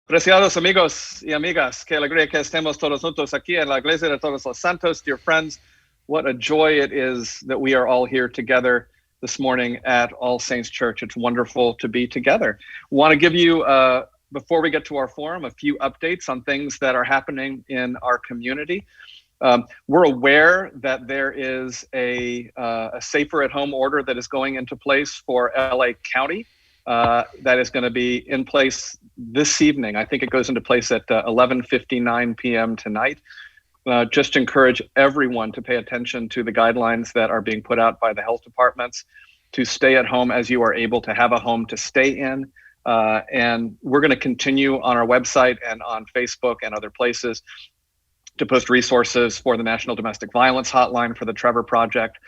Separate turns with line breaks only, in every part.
Preciados amigos y amigas, qué alegría que estemos todos juntos aquí en la Iglesia de Todos los Santos. Dear friends, what a joy it is that we are all here together this morning at All Saints Church. It's wonderful to be together. Want to give you, before we get to our forum, a few updates on things that are happening in our community. We're aware that there is a safer at home order that is going into place for LA County. That is going to be in place this evening. I think it goes into place at 11:59 p.m. tonight. Just encourage everyone to pay attention to the guidelines that are being put out by the health departments to stay at home as you are able to have a home to stay in. And we're going to continue on our website and on Facebook and other places to post resources for the National Domestic Violence Hotline, for the Trevor Project,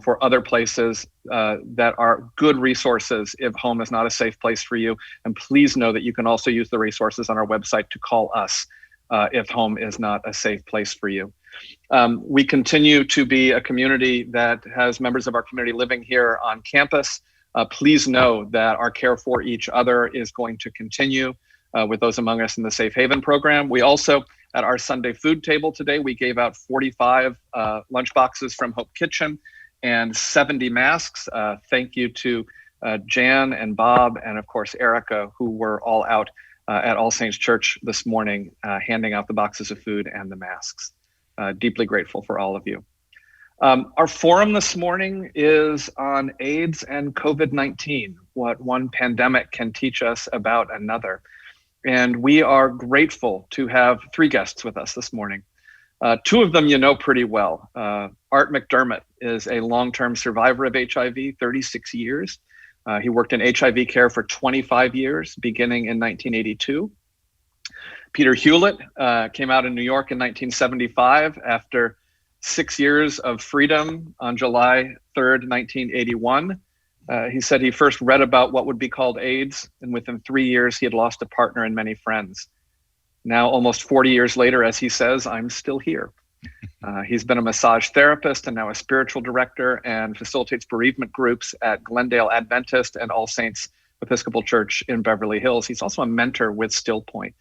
for other places that are good resources if home is not a safe place for you. And please know that you can also use the resources on our website to call us if home is not a safe place for you. We continue to be a community that has members of our community living here on campus. Please know that our care for each other is going to continue with those among us in the Safe Haven program. We also, at our Sunday food table today, we gave out 45 lunch boxes from Hope Kitchen and 70 masks. Thank you to Jan and Bob and of course Erica, who were all out at All Saints Church this morning handing out the boxes of food and the masks. Deeply grateful for all of you. Our forum this morning is on AIDS and COVID-19, what one pandemic can teach us about another. And we are grateful to have three guests with us this morning. Two of them you know pretty well. Art McDermott is a long-term survivor of HIV, 36 years. He worked in HIV care for 25 years, beginning in 1982. Peter Hulit came out in New York in 1975 after 6 years of freedom on July 3rd, 1981. He said he first read about what would be called AIDS, and within 3 years, he had lost a partner and many friends. Now, almost 40 years later, as he says, I'm still here. He's been a massage therapist and now a spiritual director and facilitates bereavement groups at Glendale Adventist and All Saints Episcopal Church in Beverly Hills. He's also a mentor with Still Point.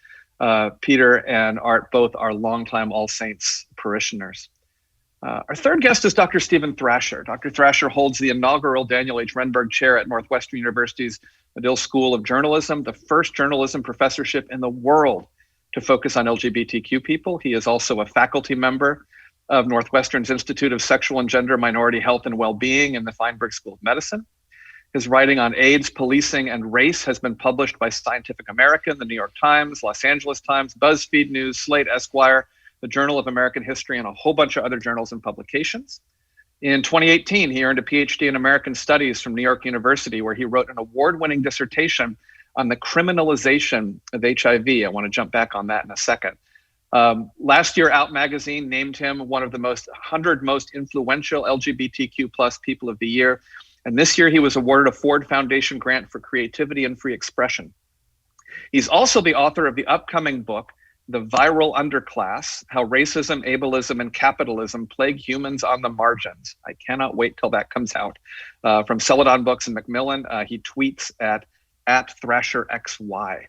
Peter and Art both are longtime All Saints parishioners. Our third guest is Dr. Stephen Thrasher. Dr. Thrasher holds the inaugural Daniel H. Renberg Chair at Northwestern University's Medill School of Journalism, the first journalism professorship in the world to focus on LGBTQ people. He is also a faculty member of Northwestern's Institute of Sexual and Gender Minority Health and Wellbeing in the Feinberg School of Medicine. His writing on AIDS, policing, and race has been published by Scientific American, the New York Times, Los Angeles Times, BuzzFeed News, Slate, Esquire, the Journal of American History, and a whole bunch of other journals and publications. In 2018, he earned a PhD in American Studies from New York University, where he wrote an award-winning dissertation on the criminalization of HIV. I want to jump back on that in a second. Last year, Out Magazine named him one of the 100 most influential LGBTQ plus people of the year. And this year, he was awarded a Ford Foundation grant for creativity and free expression. He's also the author of the upcoming book, The Viral Underclass, How Racism, Ableism, and Capitalism Plague Humans on the Margins. I cannot wait till that comes out. From Celadon Books and Macmillan, he tweets at @ThrasherXY.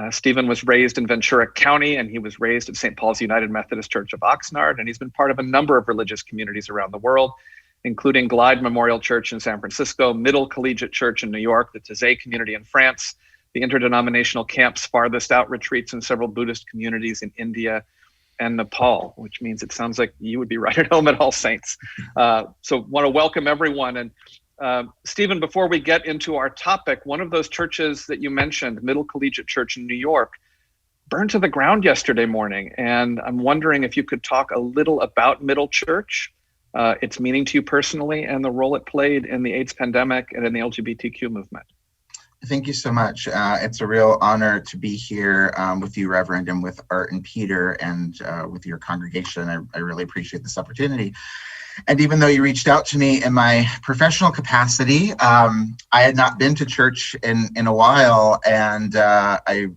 Stephen was raised in Ventura County, and he was raised at St. Paul's United Methodist Church of Oxnard, and he's been part of a number of religious communities around the world, including Glide Memorial Church in San Francisco, Middle Collegiate Church in New York, the Taizé community in France, the interdenominational camps farthest out retreats in several Buddhist communities in India and Nepal, which means it sounds like you would be right at home at All Saints. So want to welcome everyone. And Stephen, before we get into our topic, one of those churches that you mentioned, Middle Collegiate Church in New York, burned to the ground yesterday morning. And I'm wondering if you could talk a little about Middle Church, its meaning to you personally, and the role it played in the AIDS pandemic and in the LGBTQ movement.
Thank you so much. It's a real honor to be here with you, Reverend, and with Art and Peter, and with your congregation. I really appreciate this opportunity. And even though you reached out to me in my professional capacity, I had not been to church in a while, and I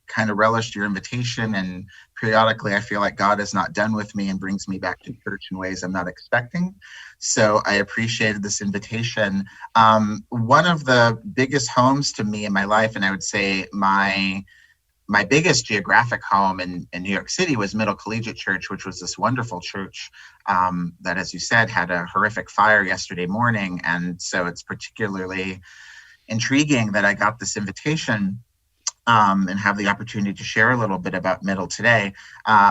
kind of relished your invitation. And periodically, I feel like God is not done with me and brings me back to church in ways I'm not expecting. So I appreciated this invitation. One of the biggest homes to me in my life, and I would say my my biggest geographic home in New York City was Middle Collegiate Church, which was this wonderful church that, as you said, had a horrific fire yesterday morning. And so it's particularly intriguing that I got this invitation and have the opportunity to share a little bit about Middle today.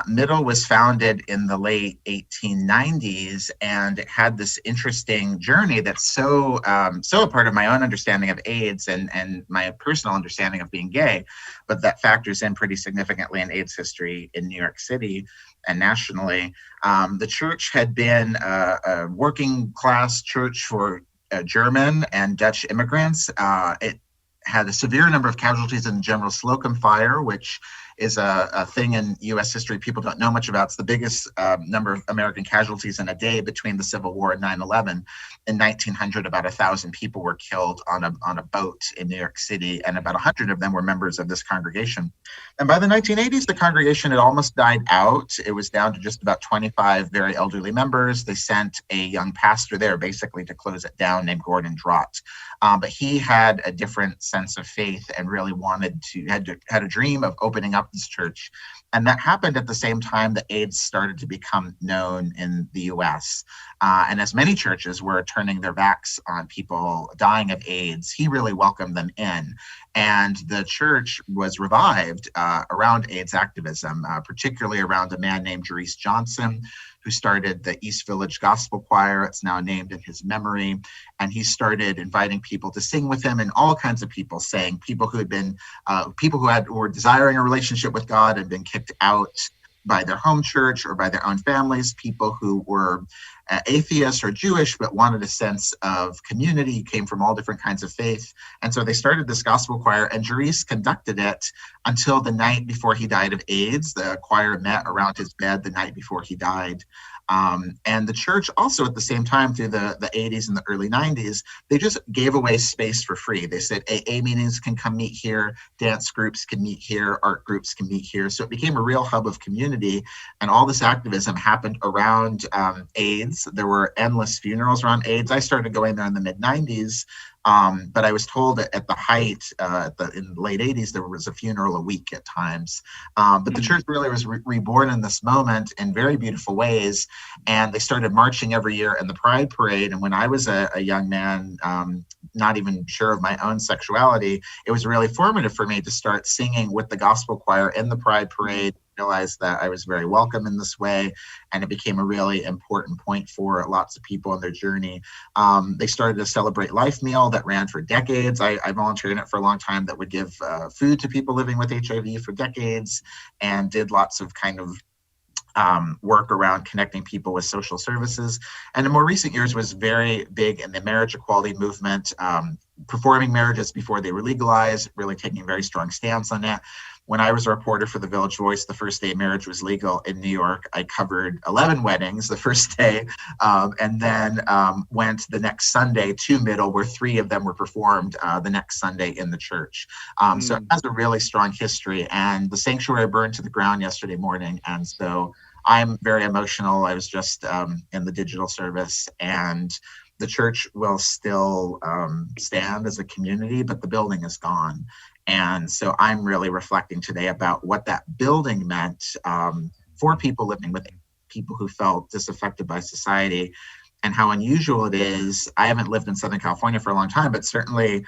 Middle was founded in the late 1890s, and it had this interesting journey that's so a part of my own understanding of AIDS and my personal understanding of being gay, but that factors in pretty significantly in AIDS history in New York City and nationally. The church had been a working class church for German and Dutch immigrants. It had a severe number of casualties in the General Slocum fire, which is a thing in U.S. history people don't know much about. It's the biggest number of American casualties in a day between the Civil War and 9/11. In 1900, about 1,000 people were killed on a boat in New York City, and about 100 of them were members of this congregation. And by the 1980s, the congregation had almost died out. It was down to just about 25 very elderly members. They sent a young pastor there basically to close it down named Gordon Drott. But he had a different sense of faith and really had a dream of opening up this church. And that happened at the same time that AIDS started to become known in the US. And as many churches were turning their backs on people dying of AIDS, he really welcomed them in. And the church was revived around AIDS activism, particularly around a man named Jerice Johnson, who started the East Village Gospel Choir. It's now named in his memory. And he started inviting people to sing with him, and all kinds of people sang, people who were desiring a relationship with God and been kicked out by their home church or by their own families, people who were atheists or Jewish but wanted a sense of community, came from all different kinds of faith. And so they started this gospel choir, and Jerice conducted it until the night before he died of AIDS. The choir met around his bed the night before he died. And the church also at the same time through the 80s and the early 90s, they just gave away space for free. They said AA meetings can come meet here, dance groups can meet here, art groups can meet here. So it became a real hub of community, and all this activism happened around AIDS. There were endless funerals around AIDS. I started going there in the mid-90s. But I was told that at the height, in the late 80s, there was a funeral a week at times. But the church really was reborn in this moment in very beautiful ways. And they started marching every year in the Pride Parade. And when I was a young man, not even sure of my own sexuality, it was really formative for me to start singing with the gospel choir in the Pride Parade. Realized that I was very welcome in this way, and it became a really important point for lots of people in their journey. They started a Celebrate Life meal that ran for decades. I volunteered in it for a long time, that would give food to people living with HIV for decades, and did lots of kind of work around connecting people with social services. And in more recent years was very big in the marriage equality movement, performing marriages before they were legalized, really taking a very strong stance on it. When I was a reporter for the Village Voice, the first day marriage was legal in New York, I covered 11 weddings the first day, and then went the next Sunday to Middle, where 3 of them were performed the next Sunday in the church. So it has a really strong history, and the sanctuary burned to the ground yesterday morning. And so I'm very emotional. I was just in the digital service, and the church will still stand as a community, but the building is gone. And so I'm really reflecting today about what that building meant for people living with people who felt disaffected by society, and how unusual it is. I haven't lived in Southern California for a long time, but certainly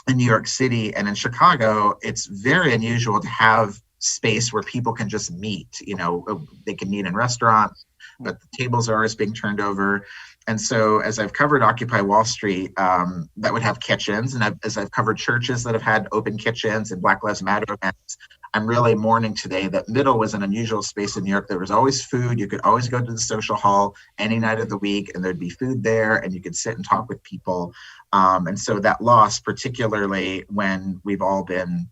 in New York City and in Chicago, it's very unusual to have space where people can just meet. You know, they can meet in restaurants, but the tables are always being turned over. And so as I've covered Occupy Wall Street, that would have kitchens, and as I've covered churches that have had open kitchens and Black Lives Matter events, I'm really mourning today that Middle was an unusual space in New York. There was always food. You could always go to the social hall any night of the week, and there'd be food there, and you could sit and talk with people. And so that loss, particularly when we've all been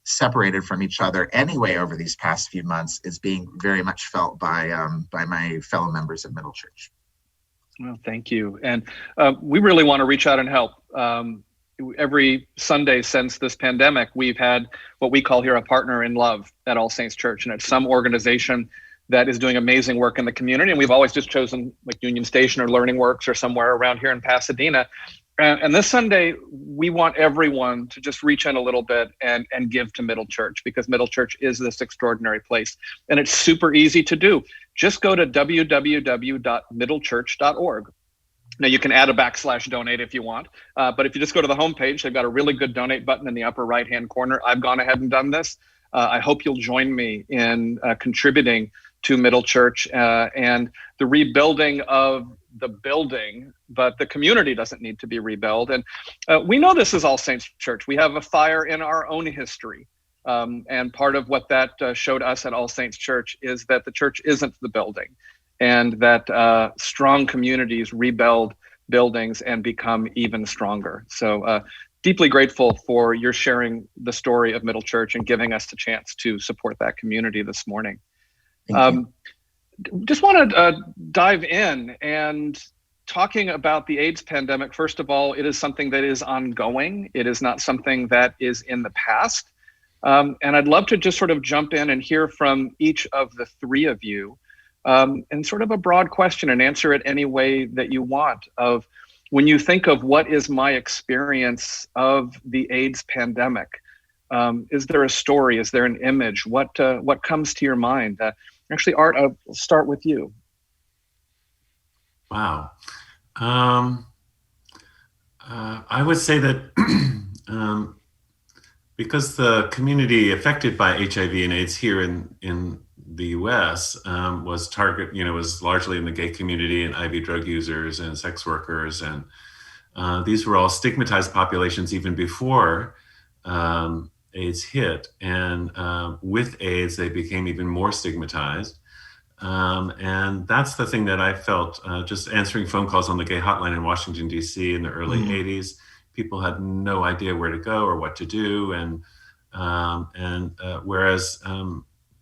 separated from each other anyway over these past few months, is being very much felt by my fellow members of Middle Church.
Well, thank you. And we really want to reach out and help. Every Sunday since this pandemic, we've had what we call here a partner in love at All Saints Church. And it's some organization that is doing amazing work in the community. And we've always just chosen like Union Station or Learning Works or somewhere around here in Pasadena. And this Sunday, we want everyone to just reach in a little bit and give to Middle Church, because Middle Church is this extraordinary place. And it's super easy to do. Just go to www.middlechurch.org. Now, you can add a /donate if you want. But if you just go to the homepage, they've got a really good donate button in the upper right-hand corner. I've gone ahead and done this. I hope you'll join me in contributing to Middle Church and the rebuilding of the building, but the community doesn't need to be rebuilt. And we know this is All Saints Church. We have a fire in our own history. And part of what that showed us at All Saints Church is that the church isn't the building, and that strong communities rebuild buildings and become even stronger. So deeply grateful for your sharing the story of Middle Church and giving us the chance to support that community this morning. Just want to dive in and talking about the AIDS pandemic. First of all, it is something that is ongoing. It is not something that is in the past. And I'd love to just sort of jump in and hear from each of the three of you, and sort of a broad question, and answer it any way that you want. Of when you think of what is my experience of the AIDS pandemic, is there a story? Is there an image? What comes to your mind? Actually, Art, I'll start with you.
Wow. I would say that because the community affected by HIV and AIDS here in the US was largely in the gay community and IV drug users and sex workers. And these were all stigmatized populations even before AIDS hit, and with AIDS, they became even more stigmatized. And that's the thing that I felt just answering phone calls on the gay hotline in Washington, D.C. in the early 80s. People had no idea where to go or what to do. And whereas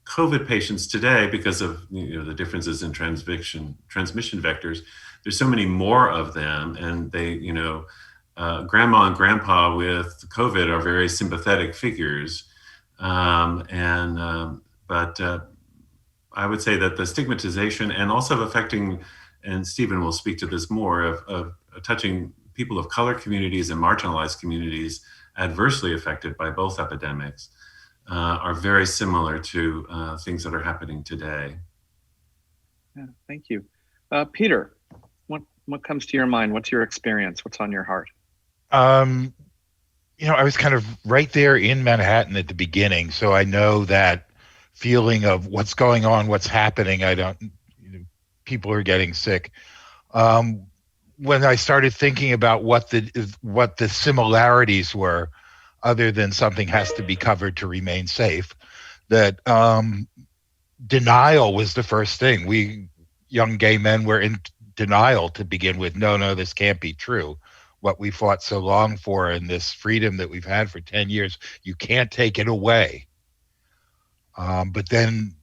COVID patients today, because of the differences in transmission vectors, there's so many more of them, and they, grandma and grandpa with COVID are very sympathetic figures. But I would say that the stigmatization and also affecting, and Stephen will speak to this more, of touching people of color communities and marginalized communities adversely affected by both epidemics are very similar to things that are happening today.
Yeah, thank you. Peter, what comes to your mind? What's your experience? What's on your heart?
I was kind of right there in Manhattan at the beginning, so I know that feeling of what's going on, what's happening. People are getting sick. When I started thinking about what the similarities were, other than something has to be covered to remain safe, that denial was the first thing. We young gay men were in denial to begin with. No, this can't be true. What we fought so long for, and this freedom that we've had for 10 years, you can't take it away. But then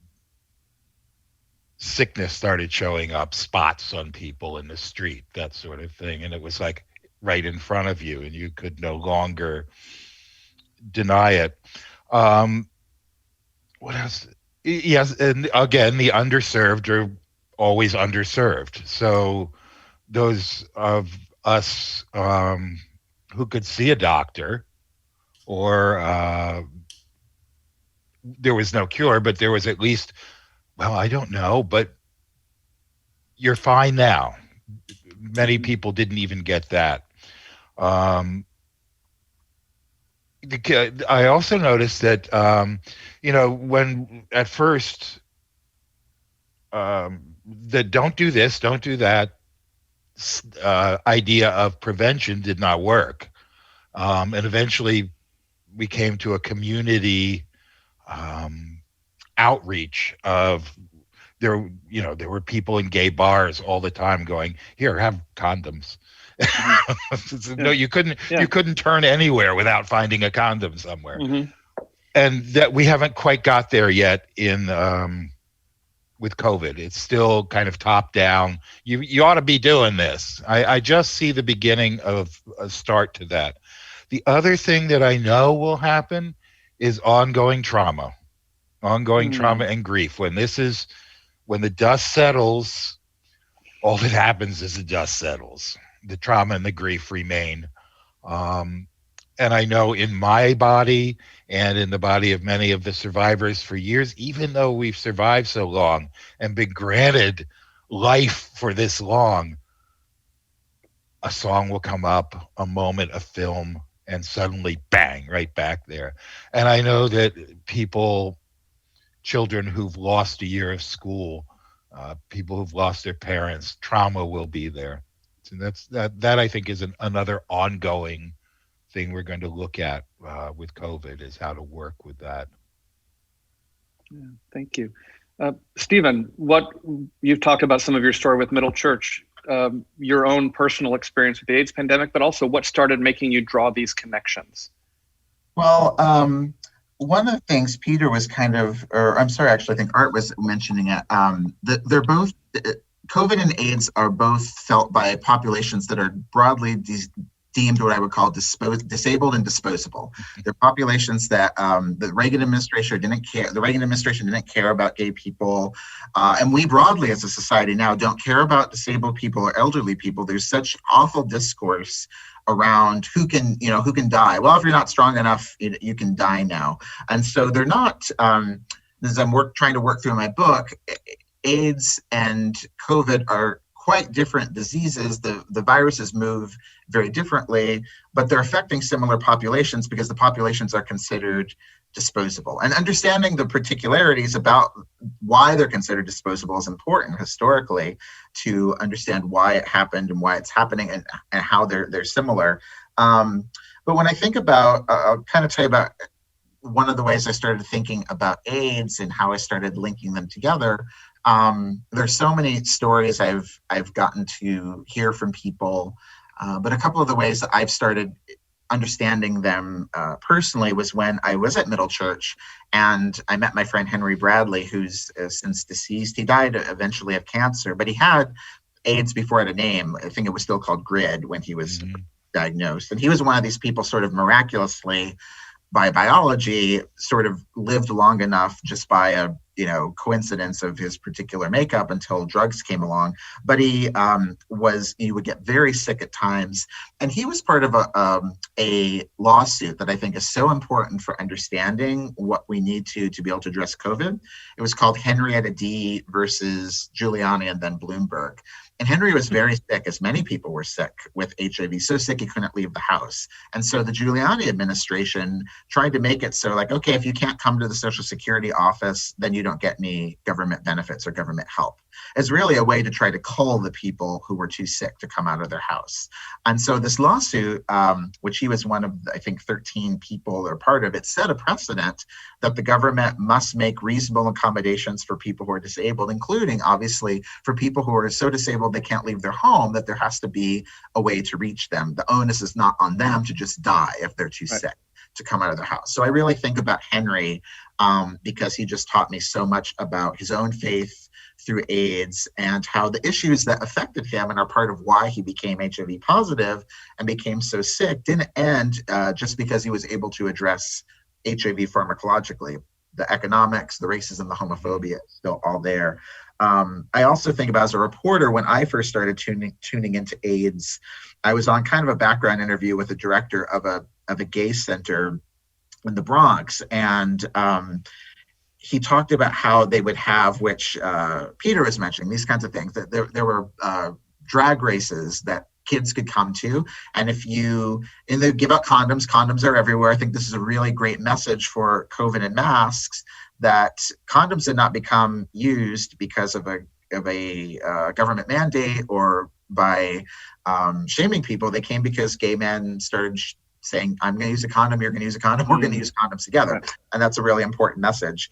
sickness started showing up, spots on people in the street, that sort of thing. And it was like right in front of you, and you could no longer deny it. What else? Yes, and again, the underserved are always underserved. So those of us who could see a doctor, or there was no cure, but there was at least, well, I don't know, but you're fine now. Many people didn't even get that. I also noticed that, when at first, the don't do this, don't do that idea of prevention did not work. And eventually we came to a community outreach of there were people in gay bars all the time going, here, have condoms. No, you couldn't turn anywhere without finding a condom somewhere. And that we haven't quite got there yet in with COVID. It's still kind of top down. You ought to be doing this. I just see the beginning of a start to that. The other thing that I know will happen is ongoing trauma and grief. When the dust settles, all that happens is the dust settles. the trauma and the grief remain. And I know in my body and in the body of many of the survivors for years, even though we've survived so long and been granted life for this long, a song will come up, a moment, a film, and suddenly bang, right back there. And I know that children who've lost a year of school, people who've lost their parents, trauma will be there. And that I think is another ongoing thing we're going to look at with COVID, is how to work with that.
Yeah, thank you. Stephen, you've talked about some of your story with Middle Church, your own personal experience with the AIDS pandemic, but also what started making you draw these connections?
Well, one of the things Peter was I think Art was mentioning it, they're both, COVID and AIDS are both felt by populations that are broadly deemed what I would call disabled and disposable. They're populations that the Reagan administration didn't care. The Reagan administration didn't care about gay people, and we broadly as a society now don't care about disabled people or elderly people. There's such awful discourse around who can die. Well, if you're not strong enough, you can die now. And so they're not. As I'm trying to work through my book, AIDS and COVID are quite different diseases. The viruses move very differently, but they're affecting similar populations because the populations are considered disposable. And understanding the particularities about why they're considered disposable is important historically to understand why it happened and why it's happening and how they're similar. But when I think about, I'll kind of tell you about one of the ways I started thinking about AIDS and how I started linking them together. There's so many stories I've gotten to hear from people, but a couple of the ways that I've started understanding them personally was when I was at Middle Church and I met my friend Henry Bradley, who's since deceased. He died eventually of cancer, but he had AIDS before it had a name. I think it was still called GRID when he was diagnosed. And he was one of these people sort of miraculously by biology sort of lived long enough just by a coincidence of his particular makeup until drugs came along. But he would get very sick at times. And he was part of a lawsuit that I think is so important for understanding what we need to be able to address COVID. It was called Henrietta D versus Giuliani and then Bloomberg. And Henry was very sick, as many people were sick with HIV, so sick he couldn't leave the house. And so the Giuliani administration tried to make it so okay, if you can't come to the Social Security office, then you don't get any government benefits or government help. It's really a way to try to cull the people who were too sick to come out of their house. And so this lawsuit, which he was one of, I think, 13 people or part of, it set a precedent that the government must make reasonable accommodations for people who are disabled, including, obviously, for people who are so disabled they can't leave their home, that there has to be a way to reach them. The onus is not on them to just die if they're too sick to come out of their house. So I really think about Henry because he just taught me so much about his own faith through AIDS and how the issues that affected him and are part of why he became HIV positive and became so sick didn't end just because he was able to address HIV pharmacologically. The economics, the racism, the homophobia is still all there. I also think about, as a reporter, when I first started tuning into AIDS, I was on kind of a background interview with the director of a gay center in the Bronx, and he talked about how they would have, which Peter was mentioning, these kinds of things, that there were drag races that kids could come to, and they give out condoms are everywhere. I think this is a really great message for COVID and masks, that condoms did not become used because of a government mandate or by shaming people. They came because gay men started saying, I'm going to use a condom, you're going to use a condom, we're going to use condoms together. And that's a really important message.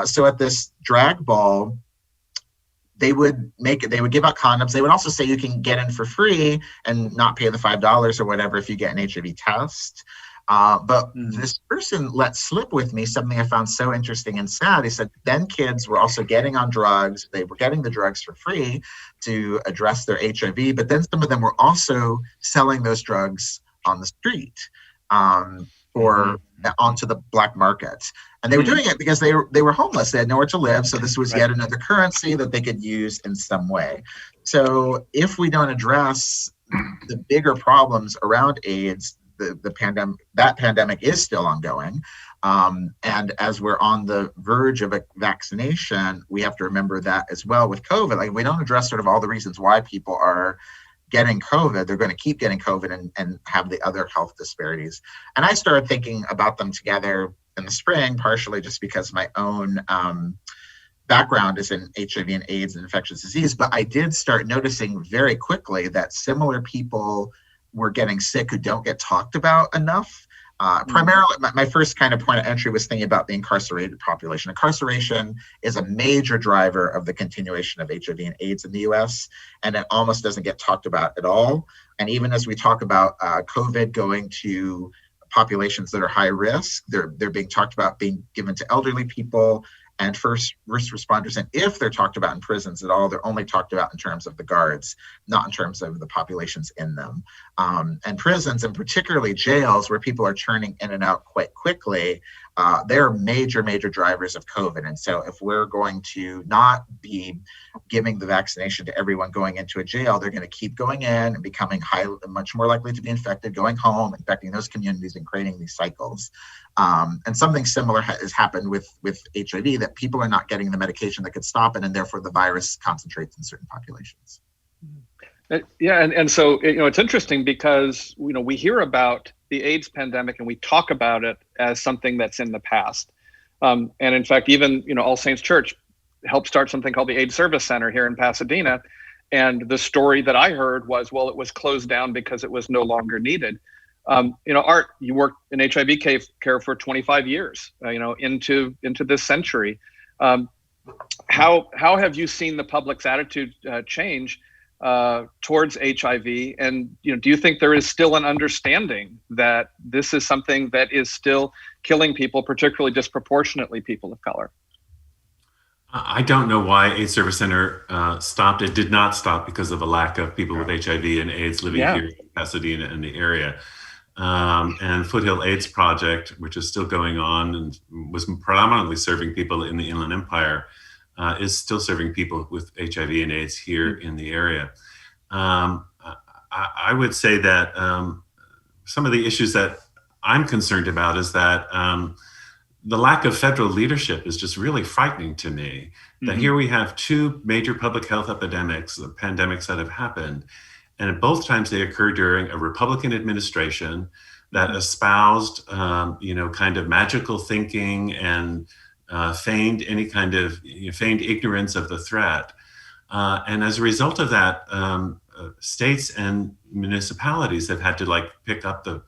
So at this drag ball, they would give out condoms. They would also say you can get in for free and not pay the $5 or whatever if you get an HIV test. But this person let slip with me something I found so interesting and sad. He said, then kids were also getting on drugs. They were getting the drugs for free to address their HIV, but then some of them were also selling those drugs on the street or onto the black market. And they were doing it because they were homeless. They had nowhere to live. So this was yet another currency that they could use in some way. So if we don't address the bigger problems around AIDS, that pandemic is still ongoing. And as we're on the verge of a vaccination, we have to remember that as well with COVID. Like, we don't address sort of all the reasons why people are getting COVID, they're going to keep getting COVID and have the other health disparities. And I started thinking about them together in the spring, partially just because my own background is in HIV and AIDS and infectious disease. But I did start noticing very quickly that similar people were getting sick who don't get talked about enough. Primarily, my first kind of point of entry was thinking about the incarcerated population. Incarceration is a major driver of the continuation of HIV and AIDS in the US, and it almost doesn't get talked about at all. And even as we talk about COVID going to populations that are high risk, they're being talked about being given to elderly people and first responders. And if they're talked about in prisons at all, they're only talked about in terms of the guards, not in terms of the populations in them. And prisons, and particularly jails, where people are churning in and out quite quickly, they're major drivers of COVID. And so if we're going to not be giving the vaccination to everyone going into a jail, they're going to keep going in and becoming much more likely to be infected, going home, infecting those communities, and creating these cycles. And something similar has happened with HIV, that people are not getting the medication that could stop it, and therefore the virus concentrates in certain populations.
Yeah, and so it's interesting because we hear about the AIDS pandemic and we talk about it as something that's in the past. And in fact, even All Saints Church helped start something called the AIDS Service Center here in Pasadena. And the story that I heard was, well, it was closed down because it was no longer needed. Art, you worked in HIV care for 25 years, into this century. How have you seen the public's attitude change towards HIV? And do you think there is still an understanding that this is something that is still killing people, particularly disproportionately people of color?
I don't know why AIDS Service Center stopped. It did not stop because of a lack of people with HIV and AIDS living here in Pasadena and the area. And Foothill AIDS Project, which is still going on and was predominantly serving people in the Inland Empire, is still serving people with HIV and AIDS here in the area. I would say that some of the issues that I'm concerned about is that the lack of federal leadership is just really frightening to me. That here we have two major public health epidemics, the pandemics that have happened, and at both times they occurred during a Republican administration that espoused, kind of magical thinking and feigned any kind of feigned ignorance of the threat. And as a result of that, states and municipalities have had to pick up the,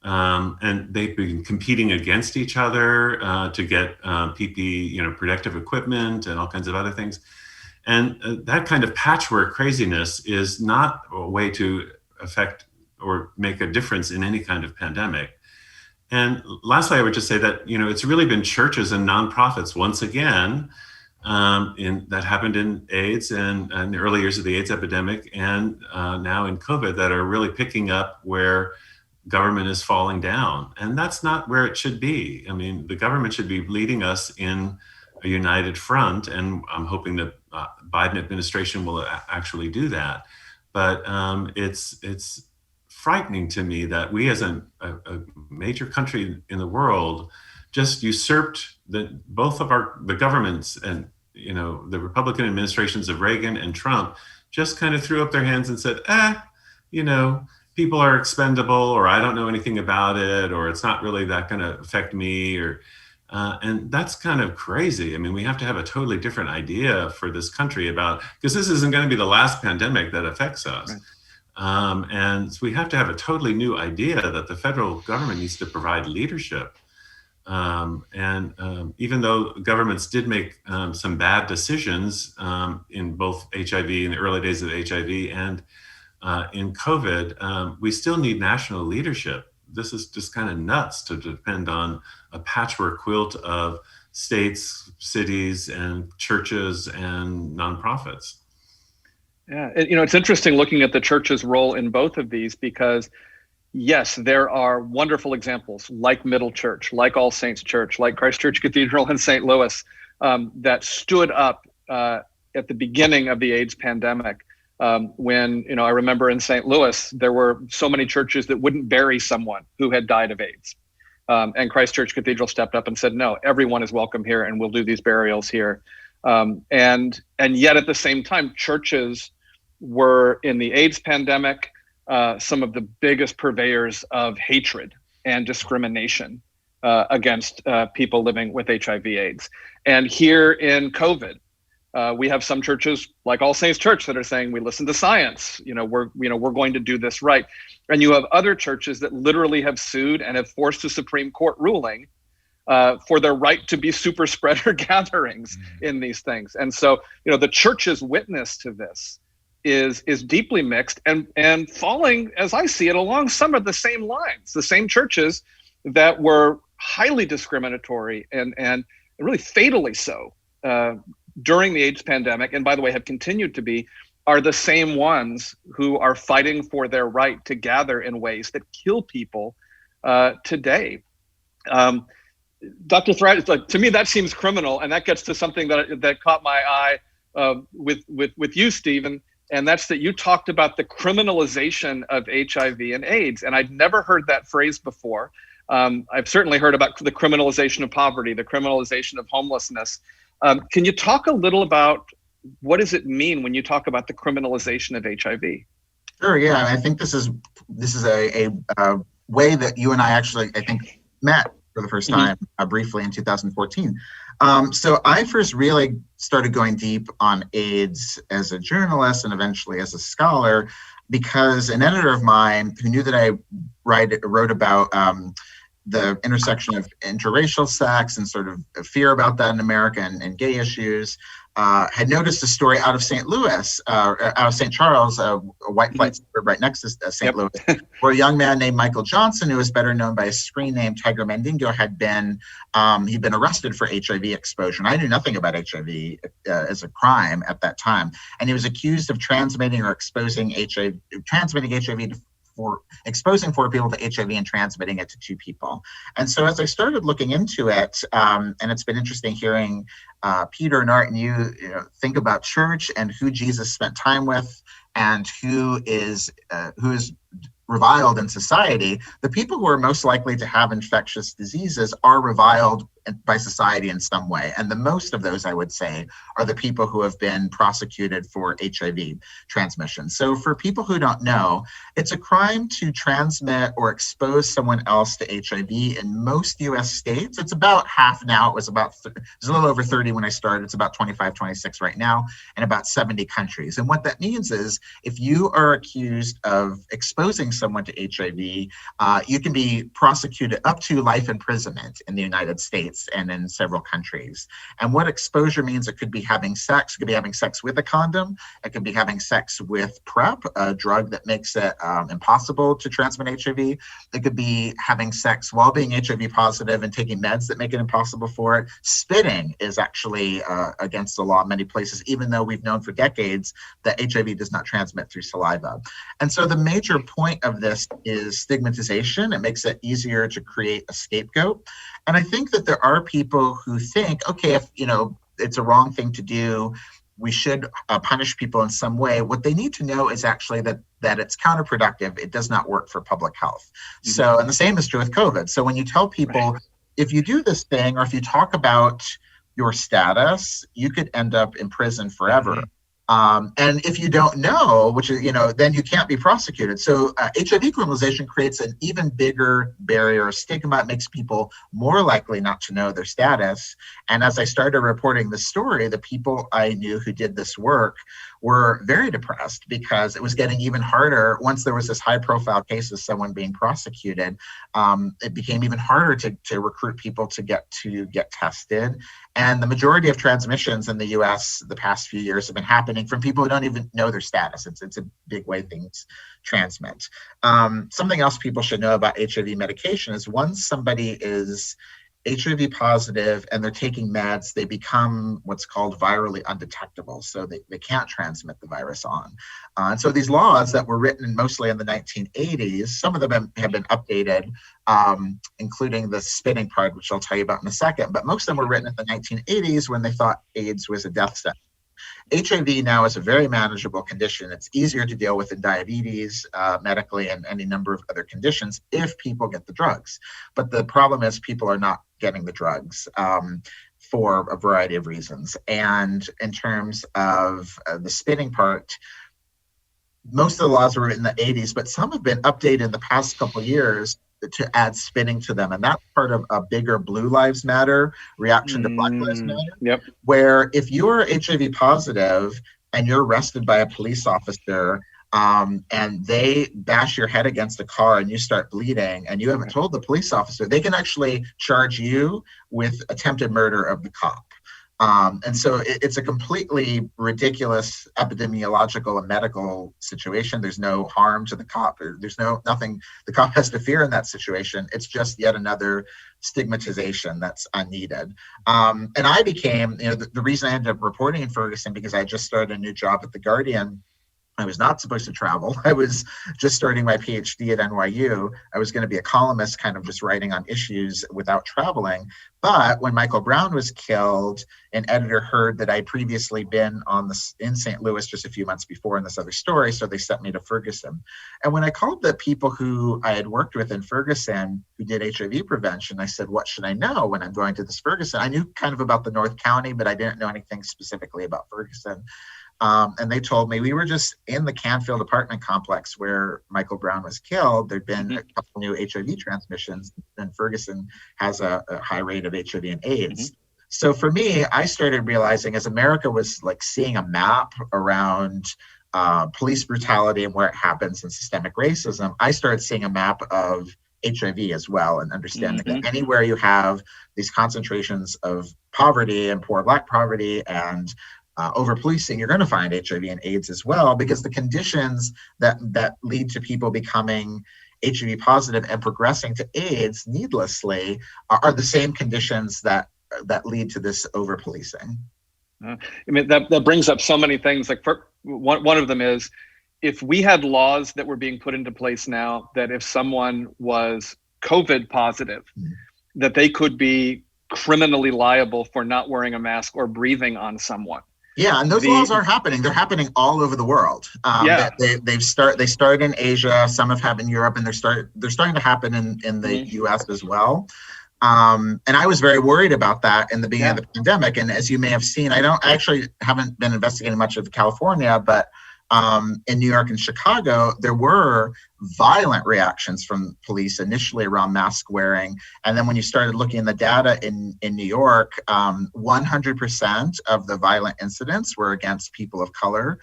and they've been competing against each other to get PPE, protective equipment and all kinds of other things. And that kind of patchwork craziness is not a way to affect or make a difference in any kind of pandemic. And lastly, I would just say that, it's really been churches and nonprofits once again, that happened in AIDS and in the early years of the AIDS epidemic and now in COVID, that are really picking up where government is falling down. And that's not where it should be. I mean, the government should be leading us in a united front, and I'm hoping that Biden administration will actually do that. But it's frightening to me that we, as a major country in the world, just usurped both of the governments, and the Republican administrations of Reagan and Trump just kind of threw up their hands and said, people are expendable, or I don't know anything about it, or it's not really that going to affect me, and that's kind of crazy. I mean, we have to have a totally different idea for this country because this isn't going to be the last pandemic that affects us. Right. And so we have to have a totally new idea that the federal government needs to provide leadership. Even though governments did make some bad decisions in both HIV, in the early days of HIV and in COVID, we still need national leadership. This is just kind of nuts to depend on a patchwork quilt of states, cities, and churches and nonprofits.
Yeah, it's interesting looking at the church's role in both of these, because yes, there are wonderful examples like Middle Church, like All Saints Church, like Christ Church Cathedral in St. Louis, that stood up at the beginning of the AIDS pandemic When, I remember in St. Louis, there were so many churches that wouldn't bury someone who had died of AIDS. And Christ Church Cathedral stepped up and said, no, everyone is welcome here and we'll do these burials here. And yet at the same time, churches were in the AIDS pandemic, some of the biggest purveyors of hatred and discrimination against people living with HIV/AIDS. And here in COVID, we have some churches like All Saints Church that are saying we listen to science. We're going to do this right. And you have other churches that literally have sued and have forced a Supreme Court ruling for their right to be super spreader gatherings in these things. And so, the church's witness to this is deeply mixed and falling, as I see it, along some of the same lines. The same churches that were highly discriminatory and really fatally so during the AIDS pandemic, and by the way, have continued to be, are the same ones who are fighting for their right to gather in ways that kill people today. Dr. Thrasher, to me, that seems criminal, and that gets to something that caught my eye with you, Stephen, and that's that you talked about the criminalization of HIV and AIDS, and I'd never heard that phrase before. I've certainly heard about the criminalization of poverty, the criminalization of homelessness. Can you talk a little about what does it mean when you talk about the criminalization of HIV?
Sure. Yeah, I think this is a way that you and I actually, I think, met for the first time briefly in 2014. So I first really started going deep on AIDS as a journalist and eventually as a scholar because an editor of mine who knew that I wrote about the intersection of interracial sex and sort of fear about that in America and gay issues, had noticed a story out of St. Louis, out of St. Charles, a white flight suburb right next to St. Louis, where a young man named Michael Johnson, who was better known by a screen name Tiger Mandingo, had been he'd been arrested for HIV exposure. And I knew nothing about HIV as a crime at that time, and he was accused of transmitting or exposing HIV for exposing 4 people to HIV and transmitting it to 2 people. And so as I started looking into it, and it's been interesting hearing Peter and Art and you think about church and who Jesus spent time with and who is reviled in society, the people who are most likely to have infectious diseases are reviled by society in some way. And the most of those, I would say, are the people who have been prosecuted for HIV transmission. So for people who don't know, it's a crime to transmit or expose someone else to HIV in most US states. It's about half now. It was a little over 30 when I started. It's about 25, 26 right now, in about 70 countries. And what that means is if you are accused of exposing someone to HIV, you can be prosecuted up to life imprisonment in the United States and in several countries. And what exposure means, it could be having sex. It could be having sex with a condom. It could be having sex with PrEP, a drug that makes it impossible to transmit HIV. It could be having sex while being HIV positive and taking meds that make it impossible for it. Spitting is actually against the law in many places, even though we've known for decades that HIV does not transmit through saliva. And so the major point of this is stigmatization. It makes it easier to create a scapegoat. And I think that there are people who think, okay, if it's a wrong thing to do, we should punish people in some way. What they need to know is actually that it's counterproductive. It does not work for public health. So, and the same is true with COVID. So when you tell people, if you do this thing, or if you talk about your status, you could end up in prison forever. And if you don't know, which is, then you can't be prosecuted. So HIV criminalization creates an even bigger barrier of stigma. It makes people more likely not to know their status. And as I started reporting this story, the people I knew who did this work were very depressed because it was getting even harder. Once there was this high profile case of someone being prosecuted, it became even harder to recruit people to get tested. And the majority of transmissions in the US the past few years have been happening from people who don't even know their status. It's a big way things transmit. Something else people should know about HIV medication is once somebody is HIV positive and they're taking meds, they become what's called virally undetectable. So they can't transmit the virus on. And so these laws that were written mostly in the 1980s, some of them have been updated, including the spitting part, which I'll tell you about in a second. But most of them were written in the 1980s when they thought AIDS was a death sentence. HIV now is a very manageable condition. It's easier to deal with than diabetes medically and any number of other conditions if people get the drugs. But the problem is people are not getting the drugs for a variety of reasons. And in terms of the spinning part, most of the laws were written in the 80s, but some have been updated in the past couple of years to add spinning to them. And that's part of a bigger Blue Lives Matter reaction to Black Lives Matter, where if you're HIV positive and you're arrested by a police officer and they bash your head against a car and you start bleeding and you haven't told the police officer, they can actually charge you with attempted murder of the cop. And so it's a completely ridiculous epidemiological and medical situation. There's no harm to the cop. There's nothing the cop has to fear in that situation. It's just yet another stigmatization that's unneeded. And I became, the reason I ended up reporting in Ferguson, because I just started a new job at The Guardian. I was not supposed to travel. I was just starting my PhD at NYU. I was going to be a columnist, kind of just writing on issues without traveling. But when Michael Brown was killed, an editor heard that I'd previously been in St. Louis just a few months before in this other story, so they sent me to Ferguson. And when I called the people who I had worked with in Ferguson who did HIV prevention, I said, what should I know when I'm going to this Ferguson? I knew kind of about the North County, but I didn't know anything specifically about Ferguson. And they told me we were just in the Canfield apartment complex where Michael Brown was killed. There'd been a couple new HIV transmissions, and Ferguson has a high rate of HIV and AIDS. So for me, I started realizing as America was like seeing a map around police brutality and where it happens and systemic racism, I started seeing a map of HIV as well, and understanding that anywhere you have these concentrations of poverty and poor Black poverty and over-policing, you're going to find HIV and AIDS as well, because the conditions that lead to people becoming HIV positive and progressing to AIDS needlessly are the same conditions that lead to this over-policing.
I mean, that brings up so many things. Like one of them is, if we had laws that were being put into place now that if someone was COVID positive, that they could be criminally liable for not wearing a mask or breathing on someone.
Yeah, and those laws are happening. They're happening all over the world. They started in Asia. Some have happened in Europe, and they're starting to happen in the U.S. as well. And I was very worried about that in the beginning of the pandemic. And as you may have seen, I actually haven't been investigating much of California, but in New York and Chicago, there were violent reactions from police initially around mask wearing. And then when you started looking at the data in New York, 100% of the violent incidents were against people of color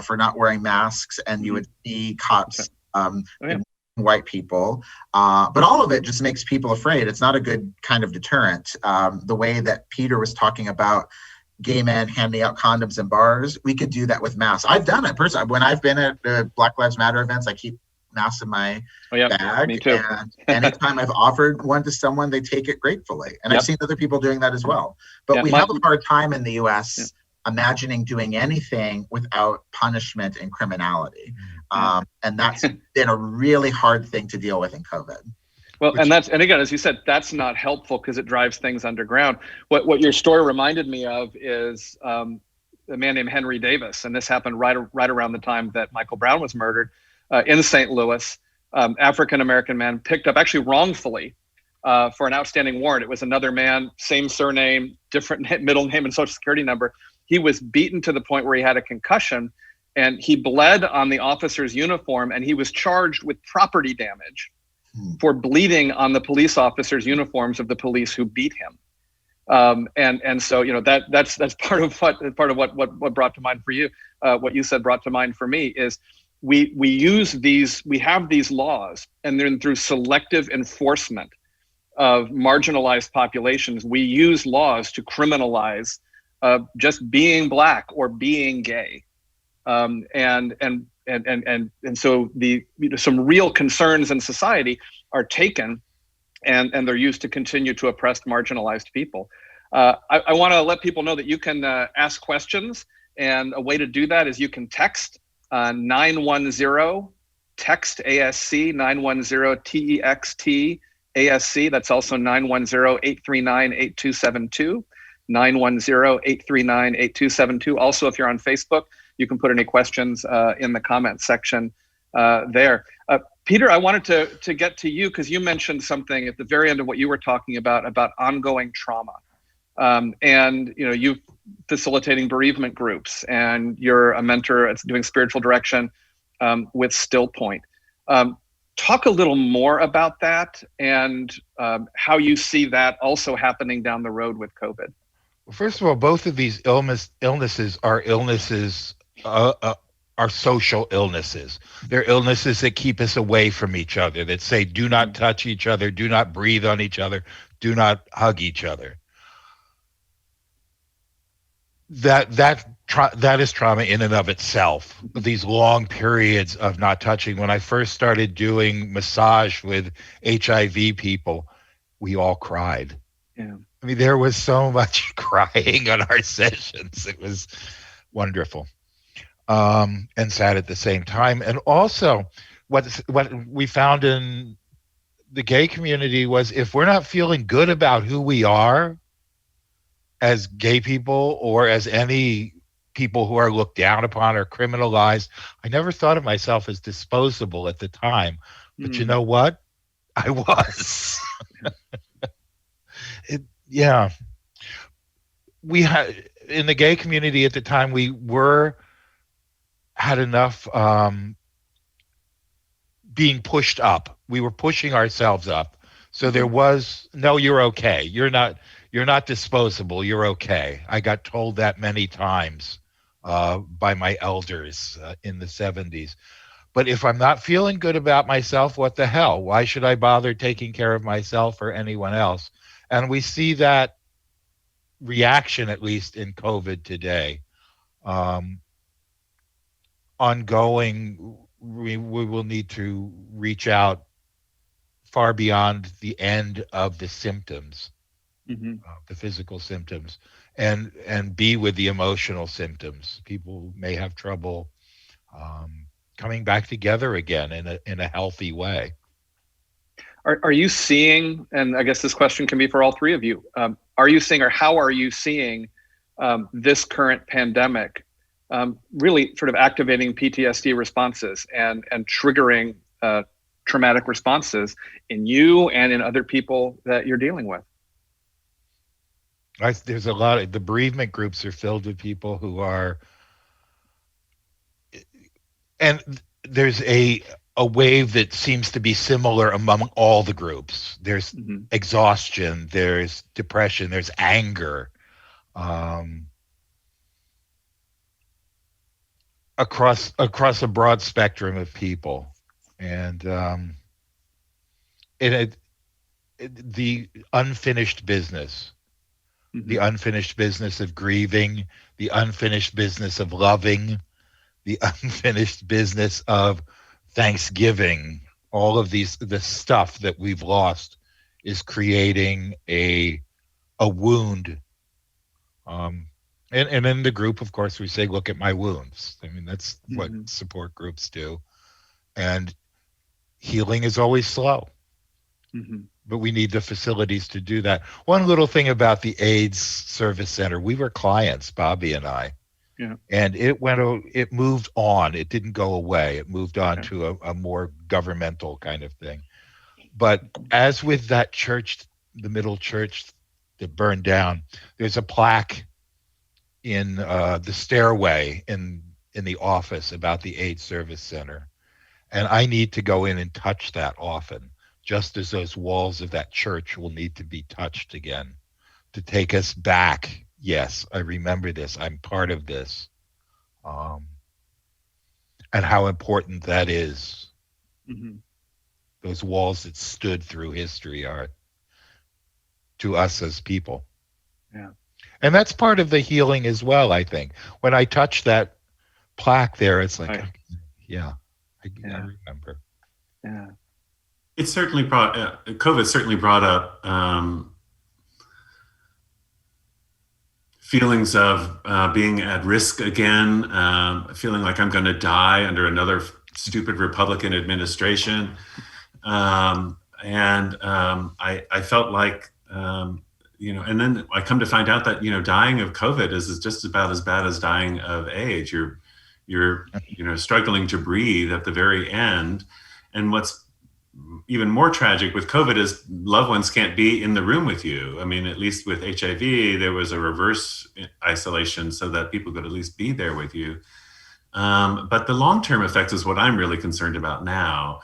for not wearing masks. And you would see cops, white people, but all of it just makes people afraid. It's not a good kind of deterrent. The way that Peter was talking about gay men handing out condoms in bars, we could do that with masks. I've done it personally. When I've been at Black Lives Matter events, I keep masks in my bag.
Me too.
And anytime I've offered one to someone, they take it gratefully. And I've seen other people doing that as well. But we have a hard time in the US imagining doing anything without punishment and criminality. And that's been a really hard thing to deal with in COVID.
Well, and again, as you said, that's not helpful because it drives things underground. What your story reminded me of is a man named Henry Davis, and this happened right around the time that Michael Brown was murdered in St. Louis. African-American man picked up, actually wrongfully, for an outstanding warrant. It was another man, same surname, different middle name and social security number. He was beaten to the point where he had a concussion, and he bled on the officer's uniform, and he was charged with property damage for bleeding on the police officers' uniforms of the police who beat him. And so, that's part of what brought to mind for you. What you said brought to mind for me is we have these laws, and then through selective enforcement of marginalized populations, we use laws to criminalize just being Black or being gay. And so some real concerns in society are taken and they're used to continue to oppress marginalized people. I want to let people know that you can ask questions, and a way to do that is you can text 910 text ASC 910 TEXT ASC. That's also 910-839-8272. 910-839-8272. Also, if you're on Facebook, you can put any questions in the comment section there. Peter, I wanted to get to you because you mentioned something at the very end of what you were talking about ongoing trauma. And you're facilitating bereavement groups, and you're a mentor at doing spiritual direction with Still Point. Talk a little more about that and how you see that also happening down the road with COVID.
Well, first of all, both of these illnesses are are social illnesses. They're illnesses that keep us away from each other, that say, do not touch each other, do not breathe on each other, do not hug each other. That is trauma in and of itself. These long periods of not touching. When I first started doing massage with HIV people, we all cried.
Yeah.
I mean, there was so much crying on our sessions. It was wonderful, and sad at the same time. And also, what we found in the gay community was, if we're not feeling good about who we are as gay people or as any people who are looked down upon or criminalized. I never thought of myself as disposable at the time, but you know what? I was. We had, in the gay community at the time, we had enough being pushed up. We were pushing ourselves up. So there was, no, you're okay. You're not disposable. You're okay. I got told that many times by my elders in the 70s. But if I'm not feeling good about myself, what the hell? Why should I bother taking care of myself or anyone else? And we see that reaction, at least in COVID today. Ongoing, we will need to reach out far beyond the end of the symptoms, the physical symptoms, and be with the emotional symptoms. People may have trouble coming back together again in a healthy way.
Are you seeing, and I guess this question can be for all three of you, are you seeing, or how are you seeing this current pandemic really sort of activating PTSD responses and triggering traumatic responses in you and in other people that you're dealing with?
There's a lot of, the bereavement groups are filled with people who are, and there's a wave that seems to be similar among all the groups. There's exhaustion, there's depression, there's anger, across a broad spectrum of people. And the unfinished business, the unfinished business of grieving, the unfinished business of loving, the unfinished business of Thanksgiving, all of the stuff that we've lost is creating a wound. And in the group, of course, we say, look at my wounds. I mean, that's what support groups do. And healing is always slow, but we need the facilities to do that. One little thing about the AIDS Service Center, we were clients, Bobby and I. Yeah. And it moved on. It didn't go away. It moved on to a more governmental kind of thing. But as with that church, the middle church that burned down, there's a plaque in the stairway in the office about the AIDS Service Center. And I need to go in and touch that often, just as those walls of that church will need to be touched again to take us back. Yes, I remember this. I'm part of this. And how important that is. Those walls that stood through history are to us as people. Yeah. And that's part of the healing as well, I think. When I touch that plaque there, it's like, I remember.
Yeah.
It certainly COVID certainly brought up feelings of being at risk again, feeling like I'm going to die under another stupid Republican administration. I felt like, and then I come to find out that, dying of COVID is just about as bad as dying of AIDS. You're struggling to breathe at the very end. And what's even more tragic with COVID is loved ones can't be in the room with you. I mean, at least with HIV, there was a reverse isolation so that people could at least be there with you. But the long-term effects is what I'm really concerned about now.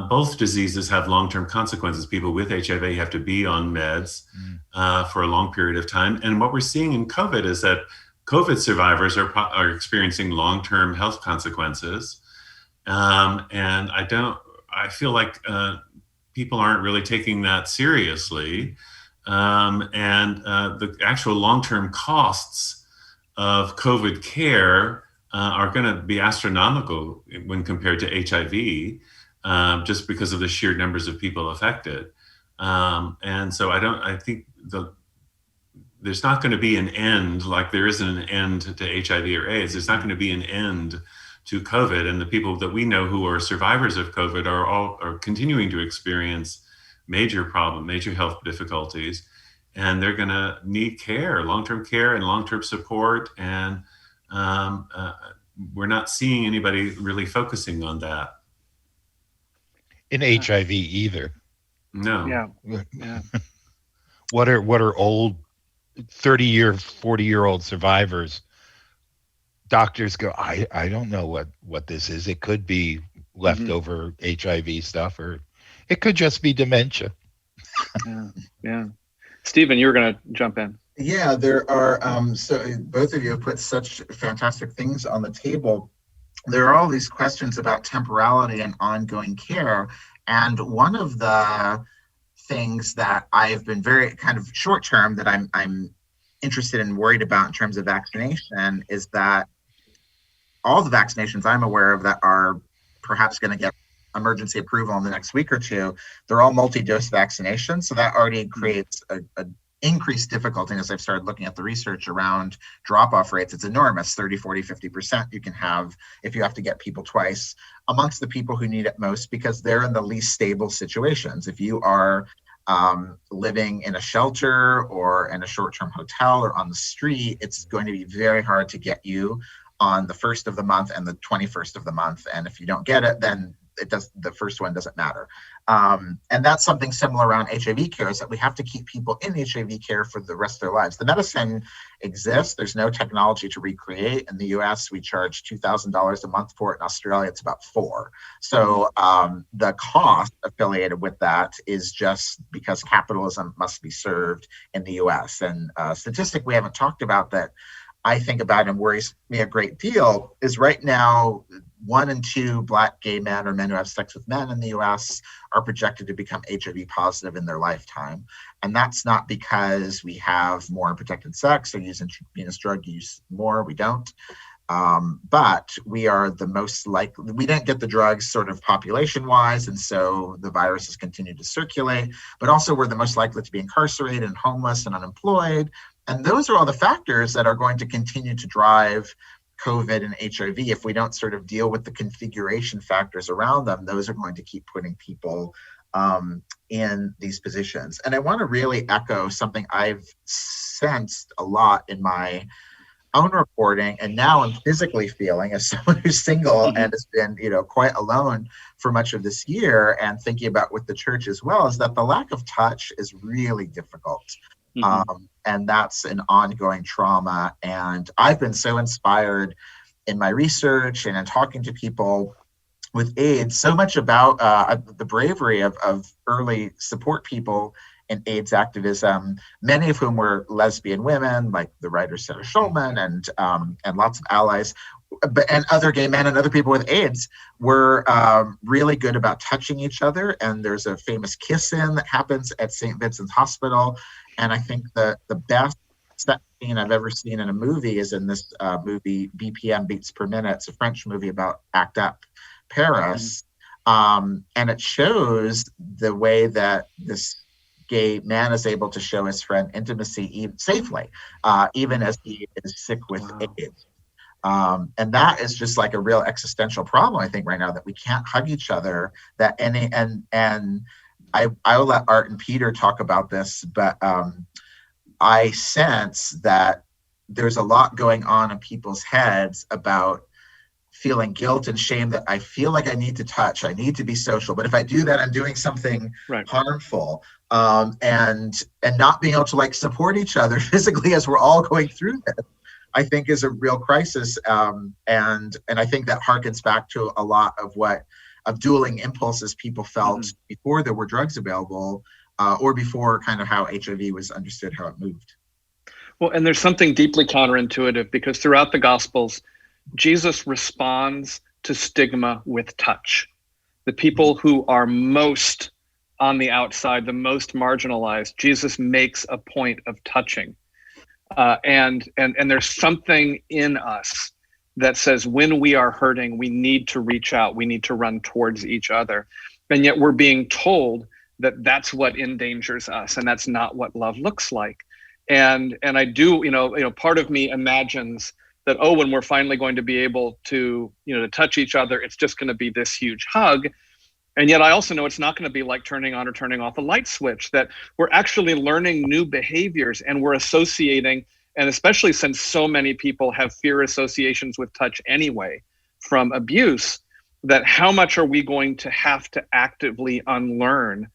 Both diseases have long-term consequences. People with HIV have to be on meds for a long period of time. And what we're seeing in COVID is that COVID survivors are experiencing long-term health consequences. And I feel like people aren't really taking that seriously. And the actual long-term costs of COVID care are going to be astronomical when compared to HIV. Just because of the sheer numbers of people affected. And so I think there's not going to be an end, like there isn't an end to HIV or AIDS. There's not going to be an end to COVID. And the people that we know who are survivors of COVID are continuing to experience major health difficulties. And they're going to need care, long-term care and long-term support. And we're not seeing anybody really focusing on that.
In HIV either.
No.
Yeah.
What are old 30-year, 40-year-old survivors? Doctors go, I don't know what this is. It could be leftover HIV stuff, or it could just be dementia.
Yeah. Stephen, you were going to jump in.
Yeah, there are. So both of you have put such fantastic things on the table. There are all these questions about temporality and ongoing care. And one of the things that I've been very kind of short term that I'm interested and worried about in terms of vaccination is that all the vaccinations I'm aware of that are perhaps going to get emergency approval in the next week or two, they're all multi-dose vaccinations. So that already creates a increased difficulty. As I've started looking at the research around drop-off rates, it's enormous, 30, 40, 50% you can have if you have to get people twice amongst the people who need it most, because they're in the least stable situations. If you are living in a shelter or in a short-term hotel or on the street, it's going to be very hard to get you on the 1st of the month and the 21st of the month. And if you don't get it, then the first one doesn't matter. And that's something similar around HIV care, is that we have to keep people in HIV care for the rest of their lives. The medicine exists. There's no technology to recreate. In the US, we charge $2,000 a month for it. In Australia, it's about $4,000. So the cost affiliated with that is just because capitalism must be served in the US. And a statistic we haven't talked about that I think about and worries me a great deal is right now, 1 in 2 Black gay men or men who have sex with men in the US are projected to become HIV positive in their lifetime. And that's not because we have more unprotected sex or use intravenous drug use more, we don't. But we are the most likely, we didn't get the drugs sort of population-wise, and so the virus has continued to circulate, but also we're the most likely to be incarcerated and homeless and unemployed. And those are all the factors that are going to continue to drive COVID and HIV. If we don't sort of deal with the configuration factors around them, those are going to keep putting people in these positions. And I want to really echo something I've sensed a lot in my own reporting, and now I'm physically feeling as someone who's single and has been, quite alone for much of this year, and thinking about with the church as well, is that the lack of touch is really difficult. And that's an ongoing trauma. And I've been so inspired in my research and in talking to people with AIDS, so much about the bravery of early support people in AIDS activism, many of whom were lesbian women, like the writer Sarah Schulman and lots of allies, and other gay men and other people with AIDS were really good about touching each other. And there's a famous kiss-in that happens at St. Vincent's Hospital. And I think the best sex scene I've ever seen in a movie is in this movie, BPM, Beats Per Minute. It's a French movie about ACT UP Paris. And it shows the way that this gay man is able to show his friend intimacy safely, even as he is sick with AIDS. And that is just like a real existential problem, I think, right now, that we can't hug each other. And I will let Art and Peter talk about this, but I sense that there's a lot going on in people's heads about feeling guilt and shame that I feel like I need to touch, I need to be social, but if I do that, I'm doing something harmful, and not being able to like support each other physically as we're all going through this, I think is a real crisis, and I think that harkens back to a lot of dueling impulses people felt before there were drugs available, or before kind of how HIV was understood, how it moved.
Well, and there's something deeply counterintuitive, because throughout the Gospels, Jesus responds to stigma with touch. The people who are most on the outside, the most marginalized, Jesus makes a point of touching. And there's something in us that says when we are hurting, we need to reach out, we need to run towards each other. And yet we're being told that that's what endangers us, and that's not what love looks like. And I do, part of me imagines that, when we're finally going to be able to, to touch each other, it's just going to be this huge hug. And yet I also know it's not going to be like turning on or turning off a light switch, that we're actually learning new behaviors, and we're associating, and especially since so many people have fear associations with touch anyway from abuse, that how much are we going to have to actively unlearn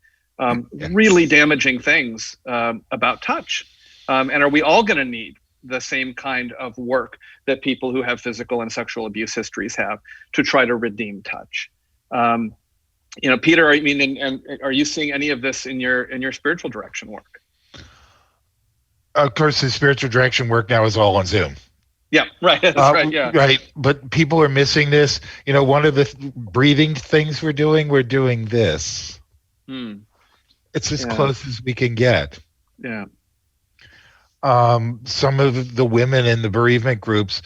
really damaging things about touch? And are we all going to need the same kind of work that people who have physical and sexual abuse histories have to try to redeem touch? Peter, are you seeing any of this in your spiritual direction work?
Of course, the spiritual direction work now is all on Zoom.
Yeah, right. That's right. Yeah,
right. But people are missing this. One of the breathing things we're doing this. It's as close as we can get.
Yeah.
Some of the women in the bereavement groups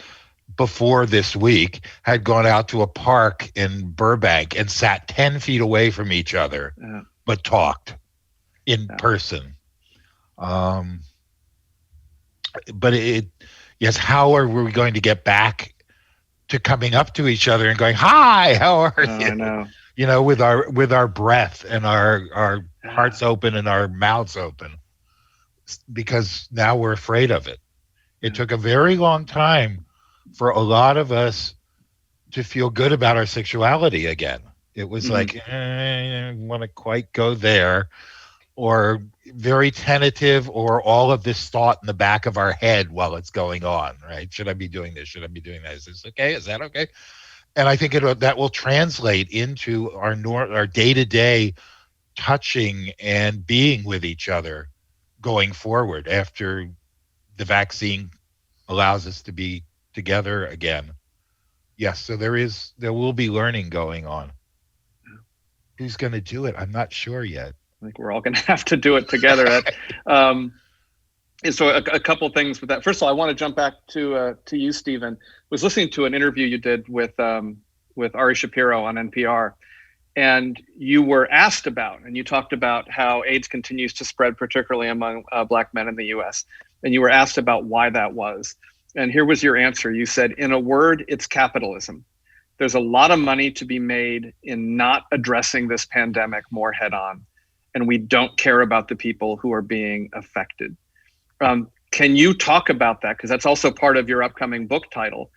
before this week had gone out to a park in Burbank and sat 10 feet away from each other, but talked in person. But yes, how are we going to get back to coming up to each other and going, "Hi, how are you?" I know. With our breath and our hearts open and our mouths open. Because now we're afraid of it. It took a very long time for a lot of us to feel good about our sexuality again. It was like, I don't want to quite go there, or very tentative, or all of this thought in the back of our head while it's going on, right? Should I be doing this? Should I be doing that? Is this okay? Is that okay? And I think that will translate into our day-to-day touching and being with each other going forward after the vaccine allows us to be together again. Yes, so there will be learning going on. Who's going to do it? I'm not sure yet.
I think we're all going to have to do it together. So a couple things with that. First of all, I want to jump back to you, Stephen. I was listening to an interview you did with Ari Shapiro on NPR. And you were asked about, and you talked about how AIDS continues to spread, particularly among Black men in the US. And you were asked about why that was. And here was your answer. You said, in a word, it's capitalism. There's a lot of money to be made in not addressing this pandemic more head on. And we don't care about the people who are being affected. Can you talk about that? Because that's also part of your upcoming book title,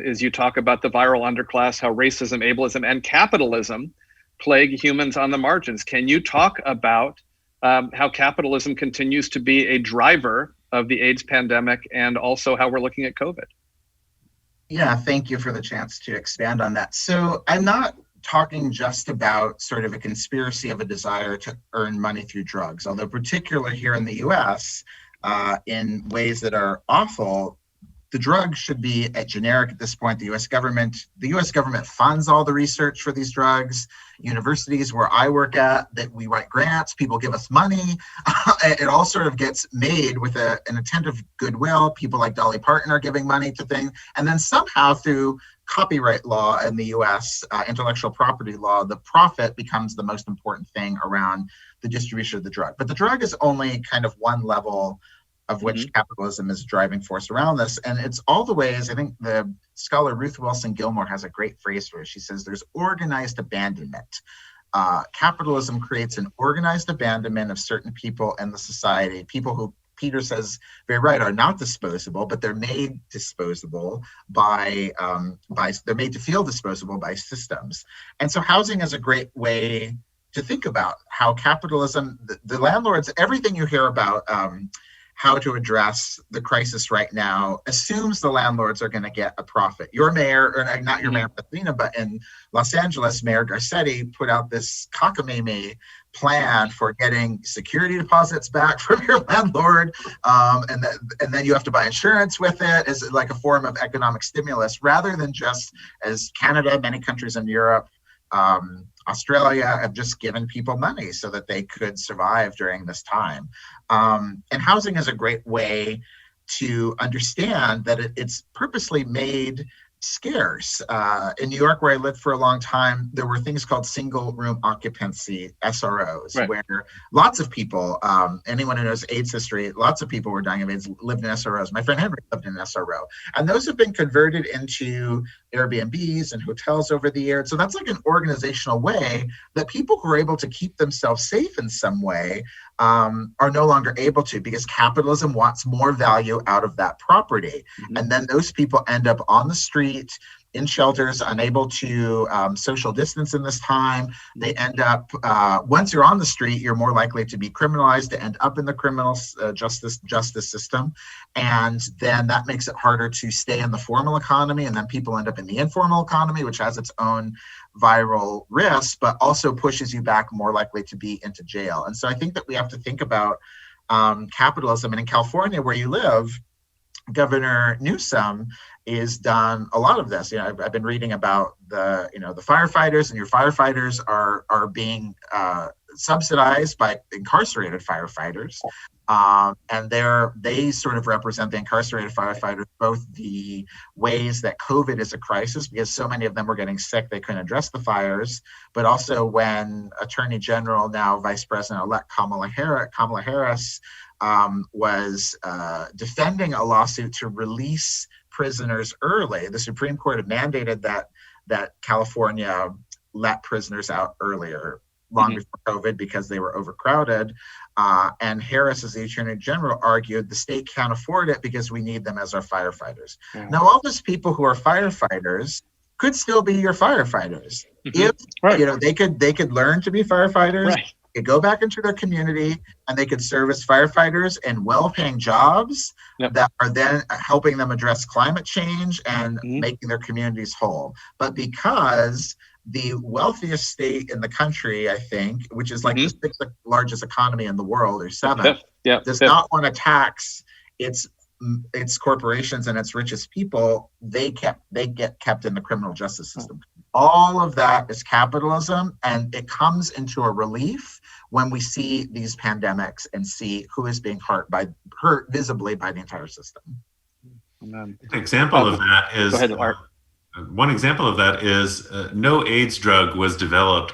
is you talk about the viral underclass, how racism, ableism, and capitalism plague humans on the margins. Can you talk about how capitalism continues to be a driver of the AIDS pandemic, and also how we're looking at COVID?
Yeah, thank you for the chance to expand on that. So I'm not talking just about sort of a conspiracy of a desire to earn money through drugs, although particularly here in the US, in ways that are awful. The drugs should be generic at this point. The U.S. government funds all the research for these drugs. Universities where I work at, that we write grants, people give us money. It all sort of gets made with an intent of goodwill. People like Dolly Parton are giving money to things. And then somehow through copyright law in the U.S., intellectual property law, the profit becomes the most important thing around the distribution of the drug. But the drug is only kind of one level of which capitalism is a driving force around this. And it's all the ways, I think the scholar Ruth Wilson Gilmore has a great phrase for it. She says there's organized abandonment. Capitalism creates an organized abandonment of certain people in the society, people who Peter says very right, are not disposable, but they're made disposable by they're made to feel disposable by systems. And so housing is a great way to think about how capitalism, the landlords, everything you hear about how to address the crisis right now assumes the landlords are going to get a profit. Your mayor, or not your mayor, Pasadena, but in Los Angeles, Mayor Garcetti put out this cockamamie plan for getting security deposits back from your landlord, and then you have to buy insurance with it as like a form of economic stimulus, rather than just, as Canada, many countries in Europe, Australia have just given people money so that they could survive during this time. And housing is a great way to understand that it's purposely made scarce. In New York, where I lived for a long time, there were things called single room occupancy, SROs, right, where lots of people, anyone who knows AIDS history, lots of people were dying of AIDS, lived in SROs. My friend Henry lived in an SRO. And those have been converted into Airbnbs and hotels over the years. So that's like an organizational way that people who are able to keep themselves safe in some way are no longer able to, because capitalism wants more value out of that property. Mm-hmm. And then those people end up on the street, in shelters, unable to social distance in this time. They end up, once you're on the street, you're more likely to be criminalized, to end up in the criminal justice system. And then that makes it harder to stay in the formal economy. And then people end up in the informal economy, which has its own viral risks, but also pushes you back, more likely to be into jail. And so I think that we have to think about capitalism. And in California, where you live, Governor Newsom is done a lot of this. You know, I've been reading about the firefighters, and your firefighters are being subsidized by incarcerated firefighters, and they sort of represent the incarcerated firefighters, both the ways that COVID is a crisis because so many of them were getting sick they couldn't address the fires, but also when Attorney General, now Vice President-elect Kamala Harris was defending a lawsuit to release prisoners early. The Supreme Court had mandated that California let prisoners out earlier, long before COVID, because they were overcrowded. And Harris, as the Attorney General, argued the state can't afford it because we need them as our firefighters. Mm-hmm. Now, all those people who are firefighters could still be your firefighters if they could learn to be firefighters. Right. Could go back into their community, and they could serve as firefighters in well-paying jobs that are then helping them address climate change and making their communities whole. But because the wealthiest state in the country, I think, which is like the sixth largest economy in the world, or seventh, does not want to tax its corporations and its richest people, they get kept in the criminal justice system. All of that is capitalism, and it comes into a relief when we see these pandemics and see who is being hurt visibly by the entire system.
An example of that is, go ahead, Art. One example of that is no AIDS drug was developed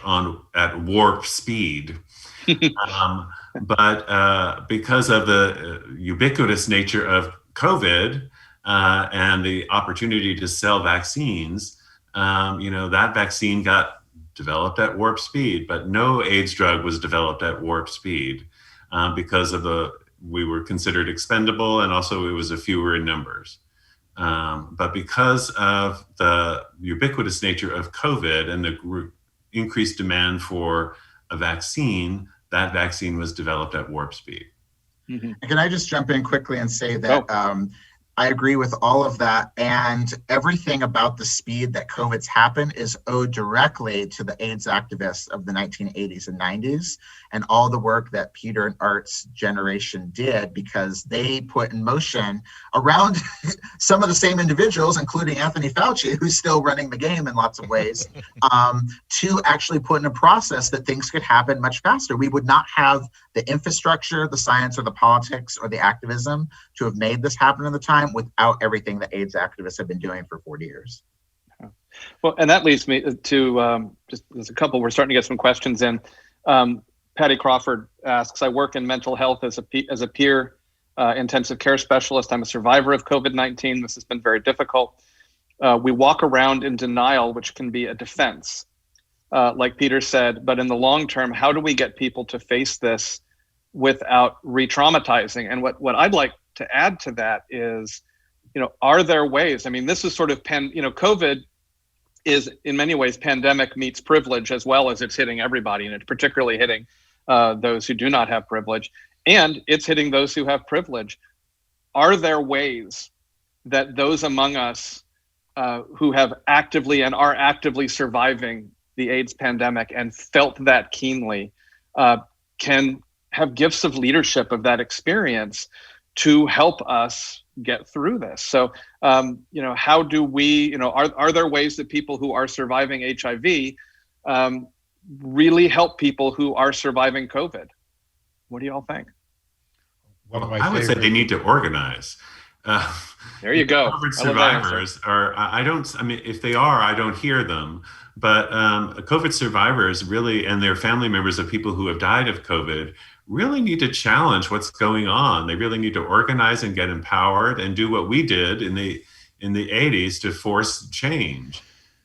at warp speed. But because of the ubiquitous nature of COVID and the opportunity to sell vaccines, that vaccine got developed at warp speed, but no AIDS drug was developed at warp speed because we were considered expendable, and also it was fewer in numbers. But because of the ubiquitous nature of COVID and the increased demand for a vaccine, that vaccine was developed at warp speed.
Mm-hmm. Can I just jump in quickly and say that I agree with all of that, and everything about the speed that COVID's happened is owed directly to the AIDS activists of the 1980s and 90s, and all the work that Peter and Art's generation did, because they put in motion around some of the same individuals, including Anthony Fauci, who's still running the game in lots of ways, to actually put in a process that things could happen much faster. We would not have the infrastructure, the science, or the politics, or the activism to have made this happen in the time without everything that AIDS activists have been doing for 40 years.
Well, and that leads me to just there's a couple, we're starting to get some questions in. Patty Crawford asks, I work in mental health as a peer intensive care specialist. I'm a survivor of COVID-19. This has been very difficult. We walk around in denial, which can be a defense, like Peter said, but in the long term, how do we get people to face this without re-traumatizing. And what I'd like to add to that is, are there ways? I mean, this is sort of COVID is in many ways pandemic meets privilege, as well as it's hitting everybody, and it's particularly hitting those who do not have privilege, and it's hitting those who have privilege. Are there ways that those among us who have actively and are actively surviving the AIDS pandemic and felt that keenly can have gifts of leadership of that experience to help us get through this? So, how do we, are there ways that people who are surviving HIV really help people who are surviving COVID? What do you all think?
Well, I would say they need to organize.
There you go.
COVID survivors are, if they are, I don't hear them. But COVID survivors really, and their family members of people who have died of COVID, really need to challenge what's going on. They really need to organize and get empowered and do what we did in the 80s to force change.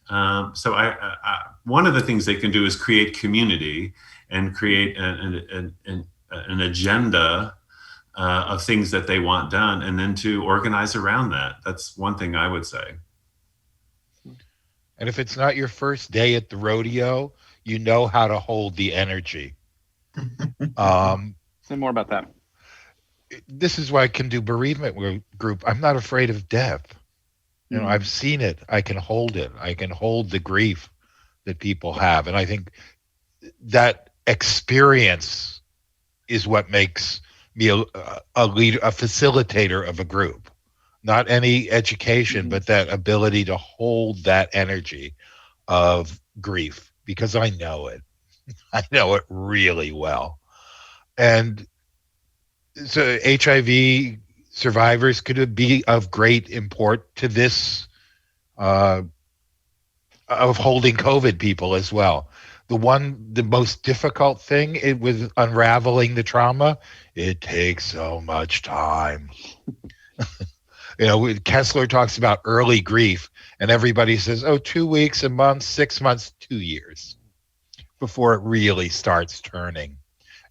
So one of the things they can do is create community and create an agenda of things that they want done, and then to organize around that. That's one thing I would say.
And if it's not your first day at the rodeo, you know how to hold the energy.
Say more about that.
This is why I can do bereavement group. I'm not afraid of death. I've seen it. I can hold it. I can hold the grief that people have. And I think that experience is what makes me a leader, a facilitator of a group. Not any education, but that ability to hold that energy of grief, because I know it. I know it really well. And so HIV survivors could be of great import to this of holding COVID people as well. The most difficult thing with unraveling the trauma, it takes so much time. Kessler talks about early grief, and everybody says, 2 weeks, a month, 6 months, 2 years before it really starts turning,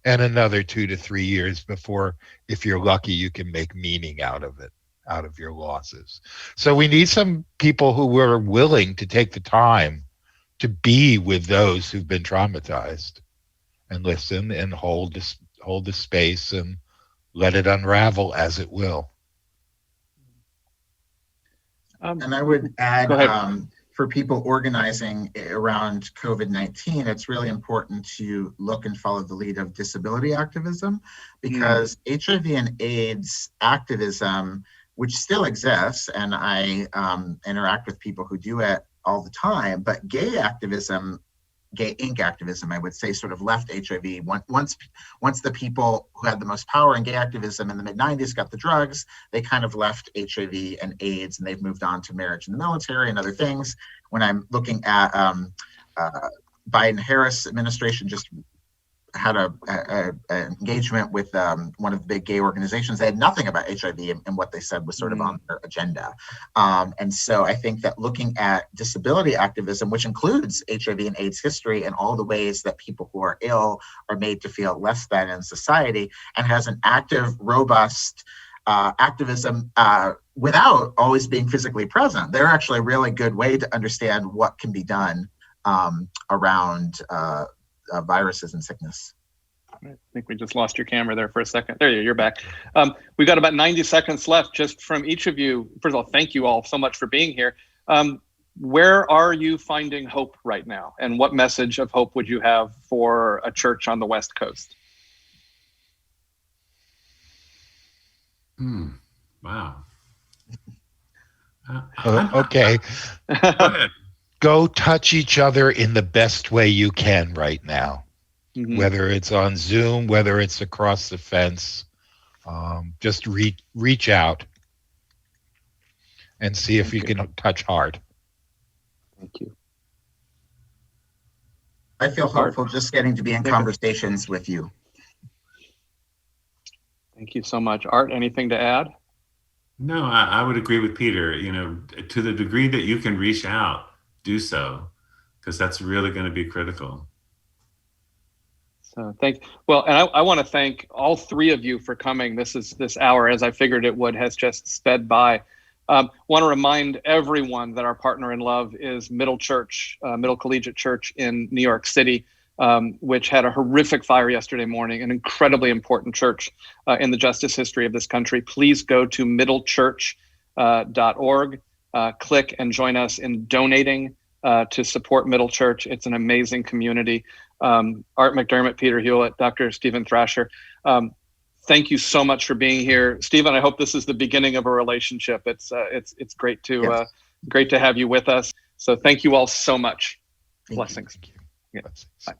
and another 2 to 3 years before, if you're lucky, you can make meaning out of it, out of your losses. So we need some people who are willing to take the time to be with those who've been traumatized and listen and hold the space and let it unravel as it will.
And I would add, for people organizing around COVID-19, it's really important to look and follow the lead of disability activism, because HIV and AIDS activism, which still exists, and I interact with people who do it all the time, but gay ink activism, I would say, sort of left HIV. Once the people who had the most power in gay activism in the mid-90s got the drugs, they kind of left HIV and AIDS, and they've moved on to marriage in the military and other things. When I'm looking at Biden-Harris administration just had an engagement with one of the big gay organizations. They had nothing about HIV, and what they said was sort of on their agenda. And so I think that looking at disability activism, which includes HIV and AIDS history and all the ways that people who are ill are made to feel less than in society, and has an active, robust activism without always being physically present, they're actually a really good way to understand what can be done around viruses and sickness.
I think we just lost your camera there for a second. There you're back. We've got about 90 seconds left just from each of you. First of all, thank you all so much for being here. Where are you finding hope right now? And what message of hope would you have for a church on the West Coast?
Wow.
Okay.
Go ahead.
Go touch each other in the best way you can right now, whether it's on Zoom, whether it's across the fence. Just reach out and see if you can touch hard.
Thank you.
I feel hopeful just getting to be in conversations with you.
Thank you so much. Art, anything to add?
No, I would agree with Peter. To the degree that you can reach out, do so, because that's really going to be critical.
So well, and I want to thank all three of you for coming. This hour, as I figured it would, has just sped by. Want to remind everyone that our partner in love is Middle Collegiate Church in New York City, which had a horrific fire yesterday morning, an incredibly important church in the justice history of this country. Please go to middlechurch.org, click and join us in donating to support Middle Church. It's an amazing community. Art McDermott, Peter Hulit, Dr. Stephen Thrasher, thank you so much for being here. Stephen, I hope this is the beginning of a relationship. It's great to great to have you with us. So thank you all so much. Blessings.
Thank you.
Yeah. Bye.